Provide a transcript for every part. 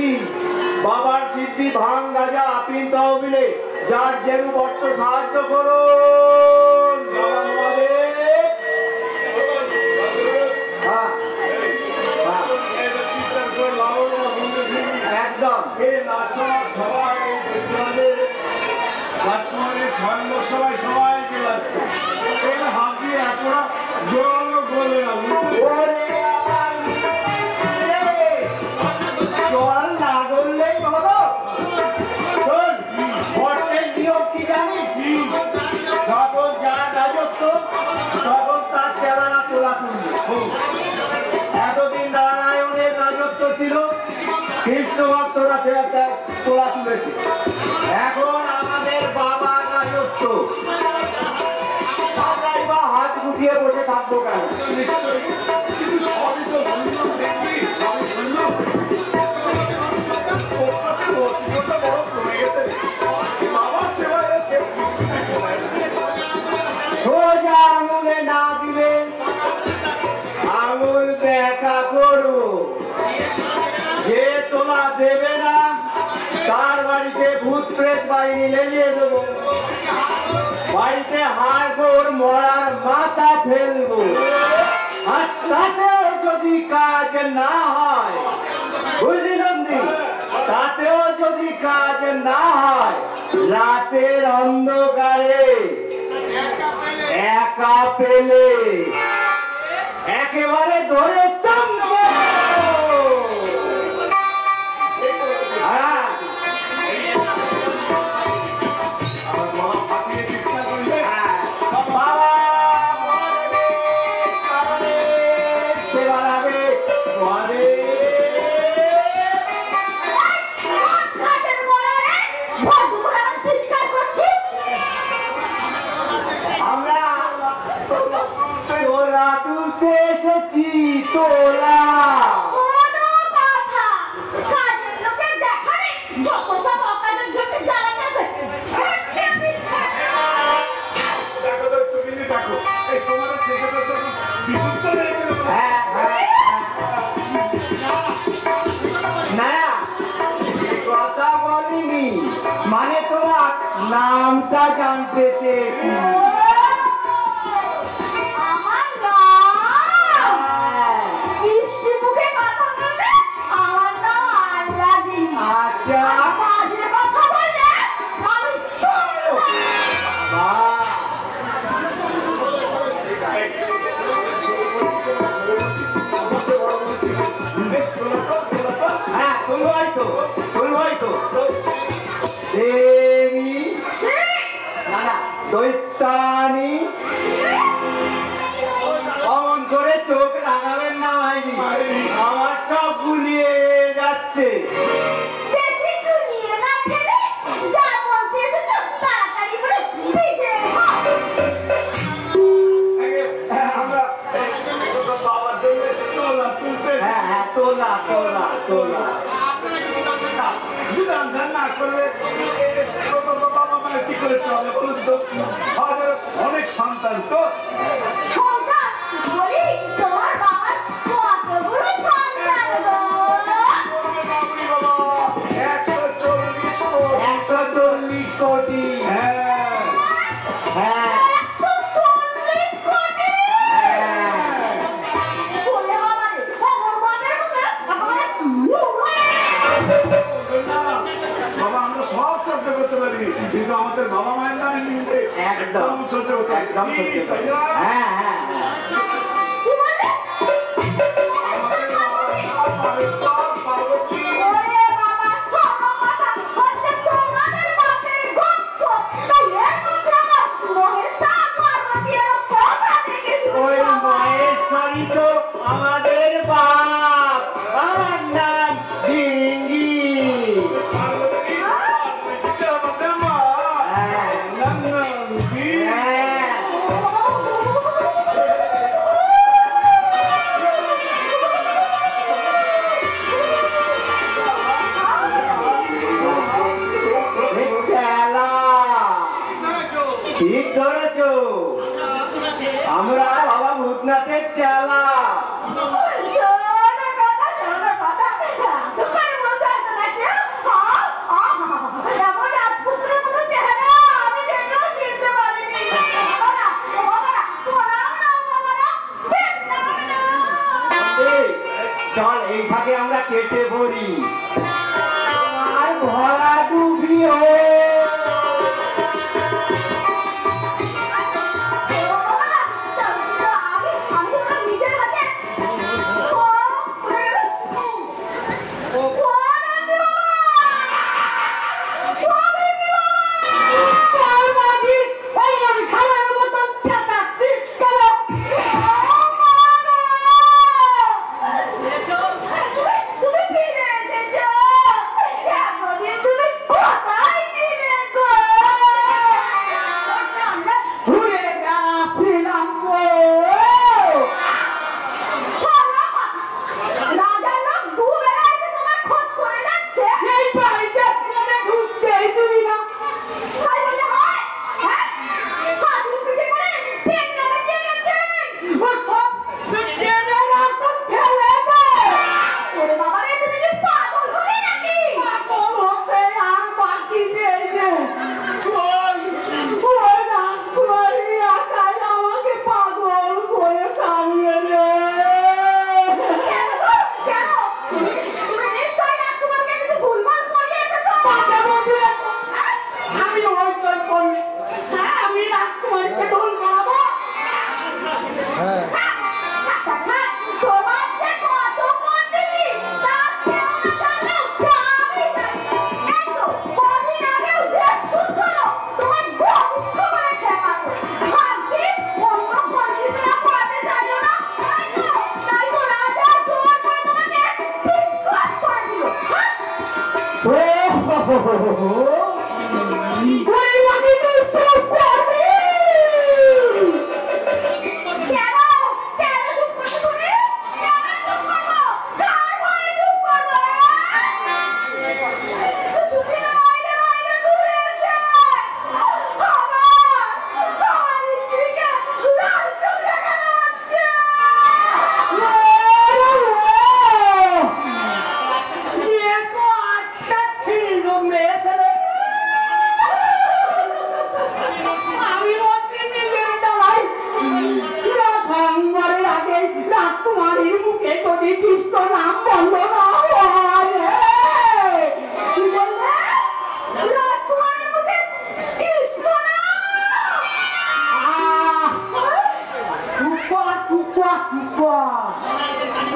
সিদ্ধি বাবার সিদ্ধি ভাঙ গাজা আপিন তহবিলে যার যেরু বর্ত সাহায্য করুন বাবা মহাদেব। একদম সবাই সবাইকে আসতো হাত দিয়ে একটা জল বলে জল না বললেই হলো। ভোটের নিয়ম কি জানিস? যখন যার রাজত্ব তখন তার চেলারা তোলা তুলবে। এতদিন নারায়ণের রাজত্ব ছিল, কৃষ্ণ ভক্তরা তোলা তুলেছে। এখন আমাদের বাবার রাজত্ব, আমরাই বা হাত গুটিয়ে বসে থাকবো কেন? নিশ্চয়ই কিন্তু সবই তো ধন্য দেখবি, সবই ধন্য বড় কমে গেছে বাবার সেবায় কেউ সোজা আঙুলে না দিলে আঙুল ব্যাখ্যা করবো। যে তোলা দেবে না তার বাড়িতে ভূত প্রেত বাহিনী লেলিয়ে দেবো, বাড়িতে হাড় গোড় মরার মাথা ফেলবো। আর তাতেও যদি কাজ না হয়, বুঝলি নন্দী, তাতেও যদি কাজ না হয়, রাতের অন্ধকারে একা পেলে একেবারে ধরে চমকে এসেছি তোলা। কথা বলিনি, মানে তোমার নামটা জানতে চেয়েছি। দৈত্যানি অমন করে চোখ রাগাবেন না ভাইনি, আমার সব গুলিয়ে যাচ্ছে। তোলা তোলা তোলা কি করে চলে বলুন তো? অনেক সন্তান তো কোটি। হ্যাঁ হ্যাঁ করতে পারি, কিন্তু আমাদের বাবা মায়ের নামে নিতে একদম সহ্য করতে একদম সহ্য করতে। হ্যাঁ হ্যাঁ ওই মহেশ্বরী তো আমাদের বাপ, আমার নাম ডিঙ্গি। ঠিক ধরেছ, আমরা বাবা ভূতনাথের চেলা। চল এই ফাঁকে আমরা কেটে পড়ি আর ভরা ডুবিও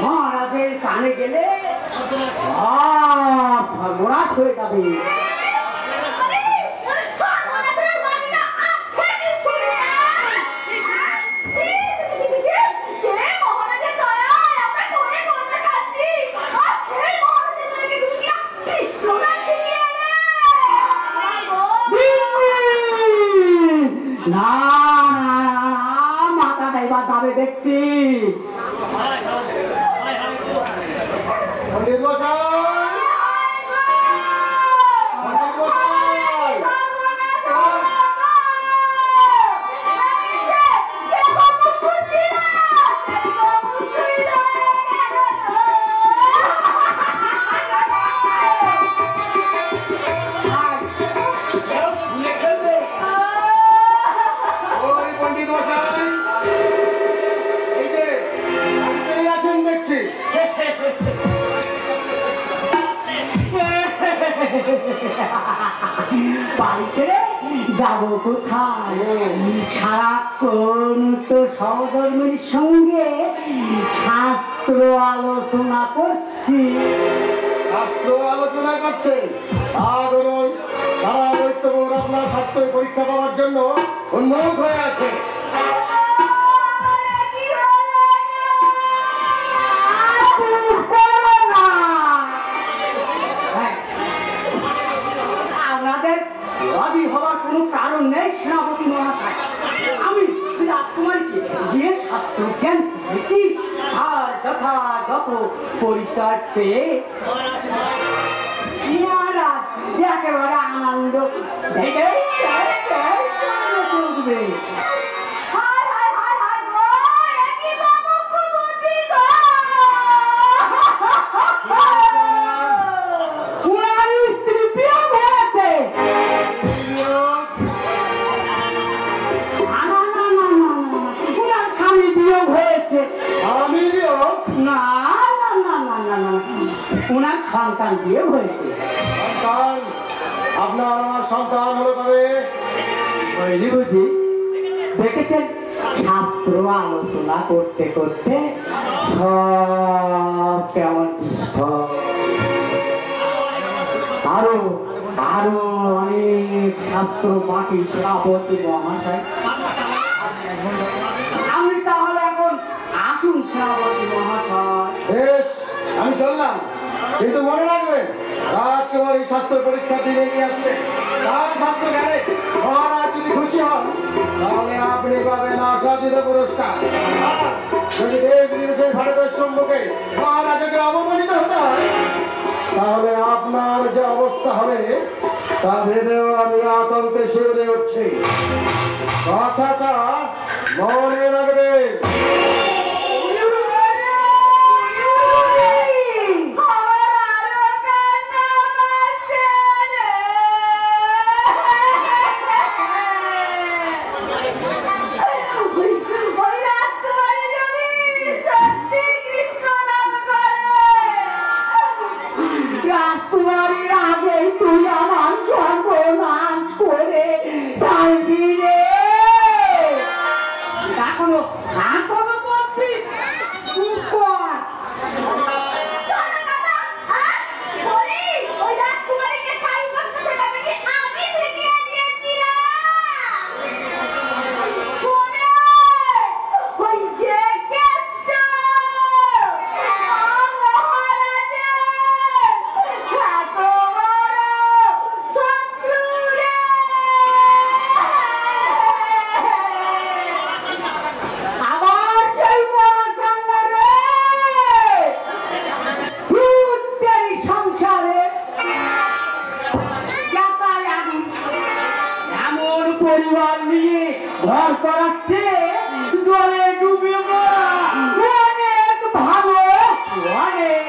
মহারাজের কানে গেলে সর্বনাশ হয়ে যাবে। না মাথাটা এবার যাবে দেখছি। বাড়ি ছেড়ে যাবো কোথায়? সারাক্ষণ তো সহধর্মীর সঙ্গে শাস্ত্র আলোচনা করছি। শাস্ত্র আলোচনা করছেন? ধরুন সারা বৈষ্ণব আপনার স্বাস্থ্য পরীক্ষা করার জন্য উন্মুখ হয়ে আছে। হওয়ার কোনো কারণ নেই সেনাপতি মহাশয়। আমি রাজকুমারীকে যে শাস্ত্র জ্ঞান দিয়েছি আর যথাযথ পরিচয় পেয়ে মহারাজ যে একেবারে আনন্দ চলবে। আমি না না না না ওনার সন্তান দিয়ে হয়েছে। সন্তান? আপনার আমার সন্তান হলো কবে? হয়নি বুঝি? দেখেছেন শাস্ত্র আলোচনা করতে করতে সব কেমন বিস্ফোরণ। আরো আরো অনেক শাস্ত্র বাকি সভাপতি মহাশয়। আমি তাহলে এখন আসুন সভাপতি মহাশয়। বেশ, আমি চললাম, কিন্তু মনে রাখবেন রাজকুমারী শাস্ত্র পরীক্ষা দিনে নিয়ে আসছে। তার শাস্ত্র জ্ঞানে মহারাজ যদি খুশি হন তাহলে আপনি পাবেন আশাতীত পুরস্কার। আর যদি দেশ বিদেশের ভারতের সম্মুখে মহারাজাকে অবমানিত হতে হয় তাহলে আপনার যে অবস্থা হবে তা ভেবেও আমি আতঙ্কে শিউরে উঠছি। কথাটা মনে রাখবেন। রাজকুমারীর আগে তুই আমার সর্বনাশ করে চাইবি রে। এখনো এখনো বলছি চুপ কর। পরিবার নিয়ে ঘর করাচ্ছে জলে ডুবে অনেক ভালো অনেক।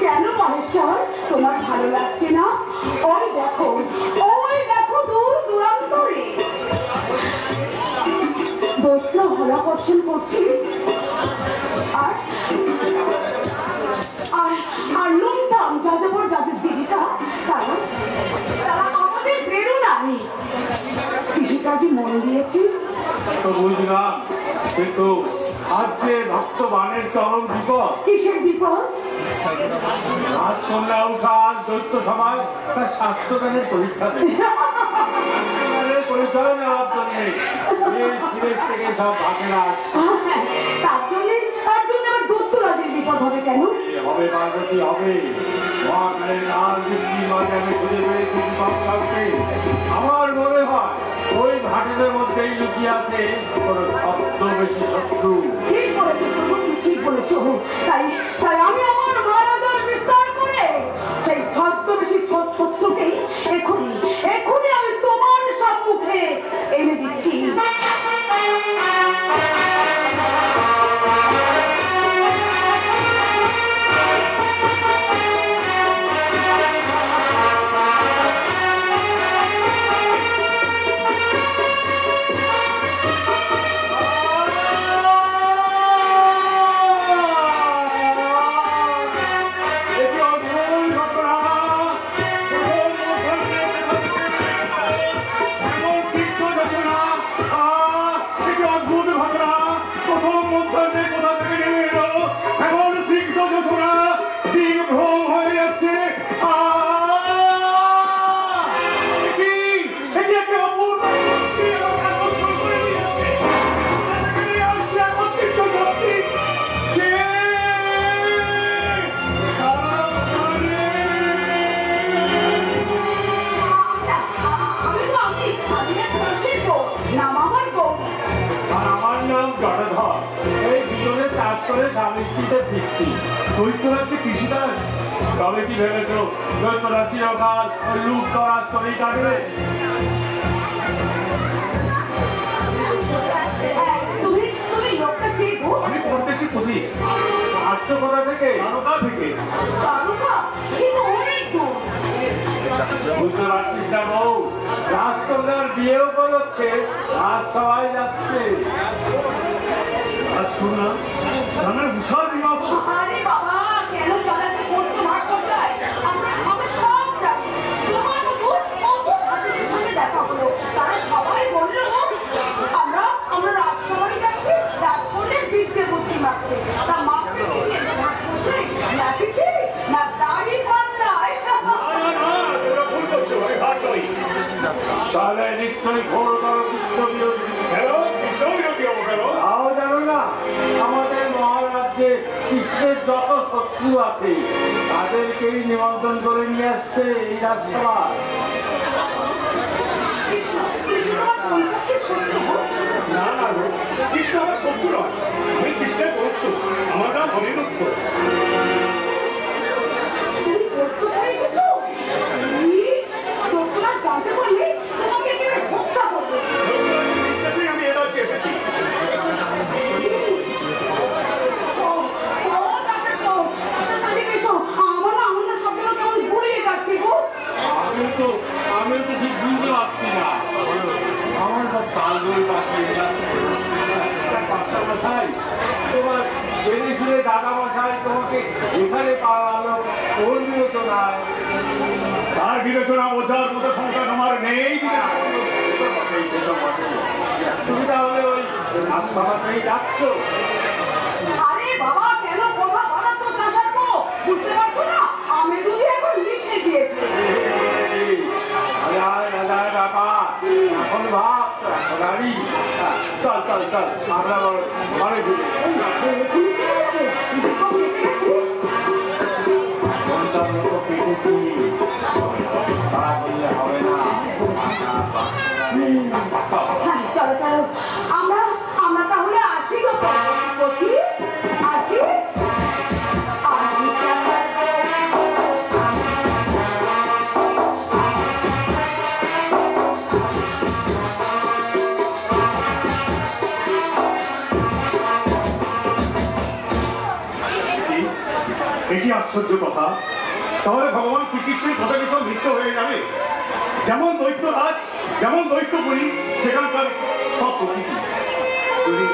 কেন মহেশ্বর তোমার ভালো লাগছে না? ওই দেখো দূর দূরান্তরে দোষটা হলাকর্ষণ করছি। আর আর লুমটাম যাযাবর যাদের জীবিকা তারা আমাদের প্রেরণায় কৃষিকাজে মন দিয়েছি। তো বুঝলাম, কিন্তু আজ যে ভক্তবানের চরম বিপদ। কিসের বিপদ? রাজকন্যা উষার দৈত্য সমাজ তার স্বাস্থ্যদানের পরীক্ষা দেয়। পরিচয় নেওয়ার জন্য দেশ বিদেশ থেকে সব ভাগেরা কেন? হবে পার্বতী, হবে। মহাকালের লাল বৃষ্টির মাঝে আমি খুঁজে পেয়েছি বিপক্ষকে। আমার মনে হয় ওই ভাটের মধ্যেই লুকিয়ে আছে কোনো ছদ্মবেশী শত্রু। ঠিক বলেছো প্রভু, তুমি ঠিক বলেছো। তাই তাই আমি আমার মহারাজার বিস্তার করে সেই ছদ্মবেশী শত্রুকেই এখনই এখনই আমি তোমার সম্মুখে এনে দিচ্ছি। কৃষিকাজ তবে কি ভেবেছ তোরা চিরকাল লুট করাজ করেই কাটবে? আমি পরদেশি প্রতীক। আসছো কোথা থেকে? তারকা থেকে। বুঝতে পারছিস না বউ, রাজকন্যার বিয়ে উপলক্ষে রাজসভায় যাচ্ছে। রাজকন্যা আমার বিশাল বিবাহ। আরে বাবা, কেন চালাতে করছো ভাগ করছাই? আমরা সব জানি। তোমার মতো কত ভাজনের সঙ্গে দেখা হলো, তারা সবাই বললো আমরা রাজসভায় যাচ্ছি রাজকন্যার বিদ্যে বুদ্ধি মাপতে। তা মাপতে গিয়ে ভাগ বসে লাঠিতে না দাড়ি পাল্লায়। তোমরা ভুল করছো, আমি ভাগ নই। তাহলে নিশ্চয়ই ঘোরতর কৃষ্ণ বিরোধী। কৃষ্ণ বিরোধী হবো কেন? তাও জানো না, আমাদের মহারাজ্যে কৃষ্ণের যত শত্রু আছে তাদেরকেই নিমন্ত্রণ করে নিয়ে আসছে এই রাজসভা। না না গো, কৃষ্ণ আমার শত্রু নয়, আমি কৃষ্ণের ভক্ত। আমার নাম অনিরুদ্ধ। জানতে পারলে তোমাকে একেবারে হত্যা করবে। আমি এ রাজ্যে এসেছি। আমি তো ঠিক বুঝতে পারছি না, আমার সব তালগোল পাঠিয়ে যাচ্ছে। তোমার জেনে শুনে দাদা মশাই তোমাকে এখানে পাওয়ালো, ওর বিবেচনায়। তার বিবেচনা বোঝার মতো ক্ষমতা তোমার নেই। তুমি তাহলে ওই রাজসভাতেই যাচ্ছ? আরে বাবা, কেন কথা বাড়াচ্ছ চাষার পো? বুঝতে পারছো না আমি দুধে এখন মিশে গিয়েছে। এখন ভাব গাড়ি, চল চল চল আমরা ঘরে ফিরি। হবে না। চলো চলো, আমরা তাহলে আসি গো পতি, আসি। কি আশ্চর্য কথা! তাহলে ভগবান শ্রীকৃষ্ণের কথা কি সব মৃত্যু হয়ে যাবে? যেমন দৈত্যরাজ, যেমন দৈত্যপুরী, সেখানকার সব প্রকৃতি যদি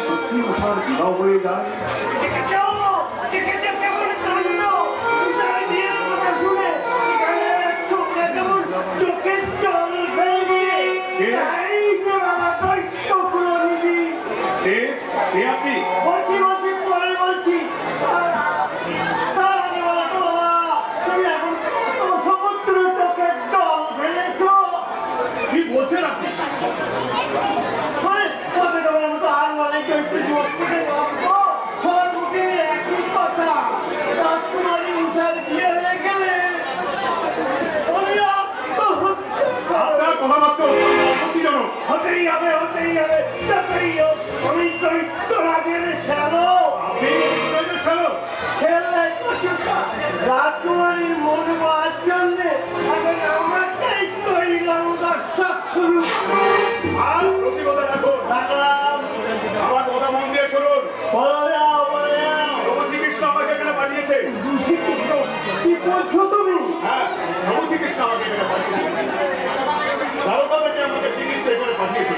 সত্যি মশার বিবাহ হয়ে যায়। আপনি কি বলছেন আপনি? সবার মুখে একই কথাবার্তা আপত্তিজনক। হতেই হবে আমি দৈত্যরাজের শ্যালো। আপনি দৈত্যরাজের শ্যালো? রাজকুমারীর মন পাওয়ার জন্য এখন আমাকেই তৈলাম দর্শক শুরু। আর রসিকতা রাখুন, আমার কথা মন দিয়ে শুনুন। প্রভু শ্রীকৃষ্ণ আমাকে এখানে পাঠিয়েছে। কি বলছো তুমি? হ্যাঁ, প্রভু শ্রীকৃষ্ণ আমাকে এখানে পাঠিয়েছে। দ্বারকা থেকে আমাকে শ্রীকৃষ্ণ এখানে পাঠিয়েছে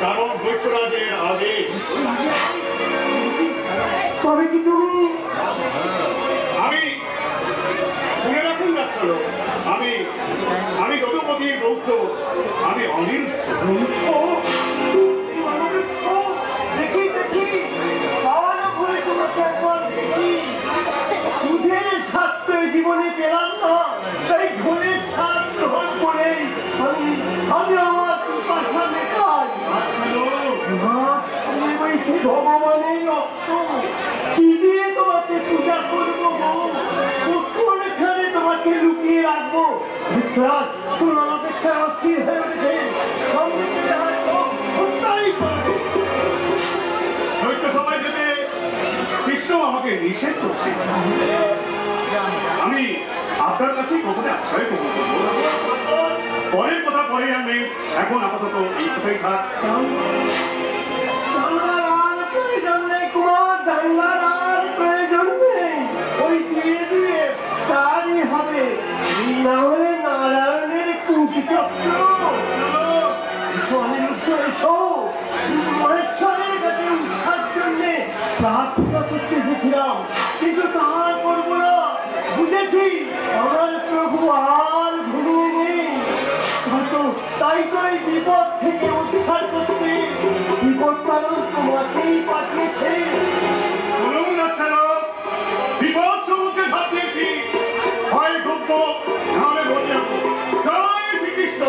কারণ দৈত্যরাজের আদেশ। তবে কি তুমি? আমি শুনে রাখুন না চলো, আমি যদুপতির বৌদ্ধ, আমি অনিরুদ্ধ। দেখি খাওয়ানো করে তোমাকে একবার দেখি। দুধের স্বাদ তো জীবনে পেলাম না, তাই ঢোলের স্বাদ গ্রহণ করেই আমি আমার পাশা মেটাই। তুমি বলছি ভগবানের রক্ত কি দিয়ে তোমাকে পূজা করবো? কোনখানে তোমাকে লুকিয়ে রাখবো? তোমার অপেক্ষা অস্থির হয়ে উঠেছে। দৈত্য সবাই যেতে কৃষ্ণ আমাকে নিষেধ করছে। আমি আপনার কাছে কখনো আশ্রয় করবো। পরের কথা পরে আনবে, এখন আপাতত এই কথাই থাক। নারায়ণের কুটিচক্র মহেশ্বরের কাছে উদ্ধার জন্য প্রার্থনা করতে এসেছিলাম, কিন্তু তার করবো না। বুঝেছি আমার প্রভু আর ঘুমিয়ে নেই। তাই তো এই বিপদ থেকে উদ্ধার করতে বিপদ কারণ তোমাকেই পাঠিয়েছে। শুনুন না ছিল, বিপদ সমুদ্রে ঝাঁপ দিয়েছি, ভয় ঢুকবো, নাহলে বললাম জয় শ্রীকৃষ্ণ।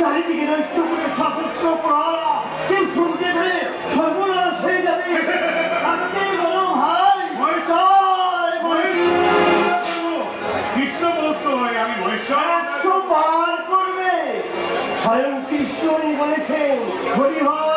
চারিদিকে নৈত্য করে সশস্ত্র প্রহারা, কেউ শুনতে পেলে সর্বনাশ হয়ে যাবে। ভাই কৃষ্ণ বলতো আমি মহেশ্বর। 100 বার করবে। স্বয়ং কৃষ্ণই বলেছেন হরিহর